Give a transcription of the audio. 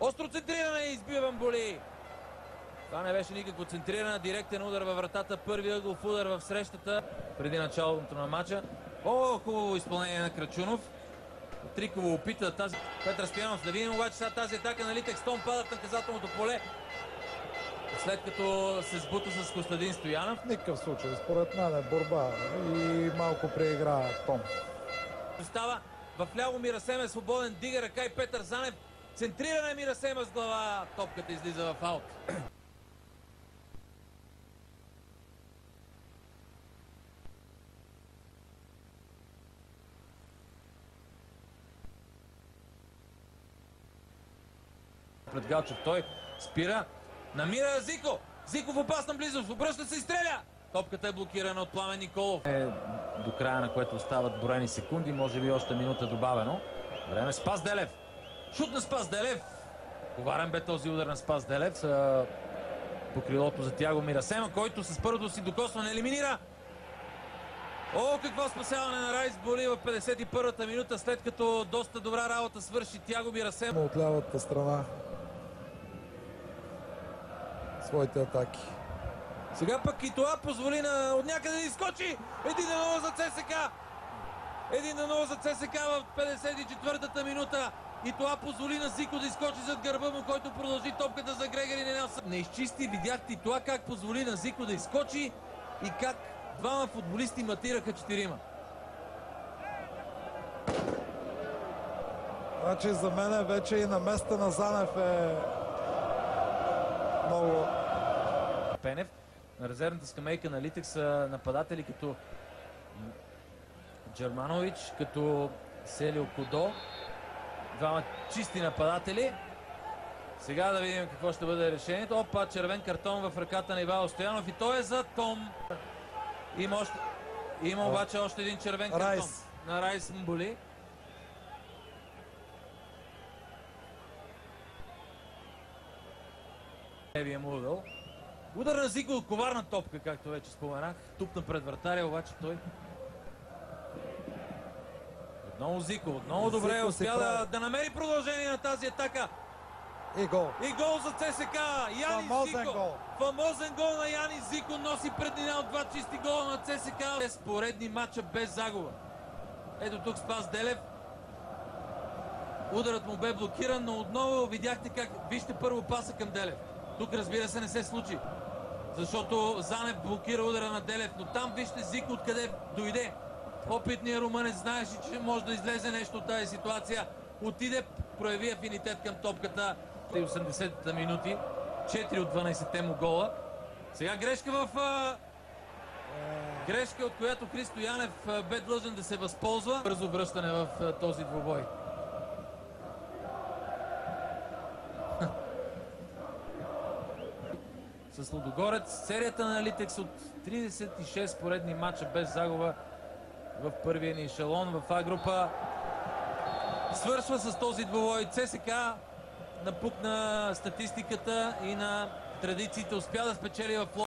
Остро центриране и избива Вамболи. Това не беше никакво центриране, директен удар във вратата, първи ъглов удар в срещата преди началото на матча. О, хубаво изпълнение на Крачунов. Триково опита тази Петър Стоянов. Да видим обаче сега тази атака на Литекс. Том пада в наказателното поле, след като се сбута с Костадин Стоянов. В никакъв случай, според мен е борба и малко преигра Том. Става в ляво Мирасем е свободен, дига ръка и Петър Занев. Центриране Мирасема с глава. Топката излиза в аут. Пред Галчев той спира, намира Зико. Зико в опасна близост, обръща се и стреля. Топката е блокирана от Пламен Николов. До края на което остават броени секунди, може би още минута добавено. Време Спас Делев. Шут на Спас Делев. Коварен бе този удар на Спас Делев. По крилото за Тяго Мирасема, който с първото си докосване елиминира. О, какво спасяване на Райс Боли в 51-та минута, след като доста добра работа свърши Тяго Мирасема. От лявата страна своите атаки. Сега пък и това позволи от някъде да изскочи. 1-0 за ЦСКА. 1-0 за ЦСКА в 54-та минута. И това позволи на Зико да изскочи зад гърба му, който продължи топката за Грегори Ненелсън. Не изчисти, видяхте и това как позволи на Зико да изскочи и как двама футболисти матираха четирима. Значи за мен вече и на места на Занев е много. Пенев на резервната скамейка на Литекс са нападатели като Джерманович, като Селио Кодо. Двама чисти нападатели. Сега да видим какво ще бъде решението. Опа, червен картон в ръката на Ивайло Стоянов и той е за Том. Има обаче още един червен картон на Райс Мболи. Евия Мудъл. Удар на Зико, коварна топка, както вече споменах. Тупна пред вратаря, обаче той. Отново Зико, отново добре успя да намери продължение на тази атака. И гол. И гол за ЦСКА. Янис Зико. Гол. Фамозен гол на Янис Зико носи преднина от два чисти гола на ЦСКА. С поредни матча без загуба. Ето тук Спас Делев. Ударът му бе блокиран, но отново видяхте как... Вижте първо паса към Делев. Тук разбира се не се случи, защото Занев блокира удара на Делев, но там вижте Зико откъде дойде. Опитният румънец знаеше, че може да излезе нещо от тази ситуация. Отиде, прояви афинитет към топката. 80-та минути, 4 от 12-те му гола. Сега грешка грешка, от която Христо Янев бе длъжен да се възползва. Бързо връщане в този двубой. С Лудогорец, серията на Литекс от 36 поредни матча без загуба в първия ни ешелон в А група. Свършва с този двубой. ЦСКА напукна статистиката и на традициите, успя да спечели в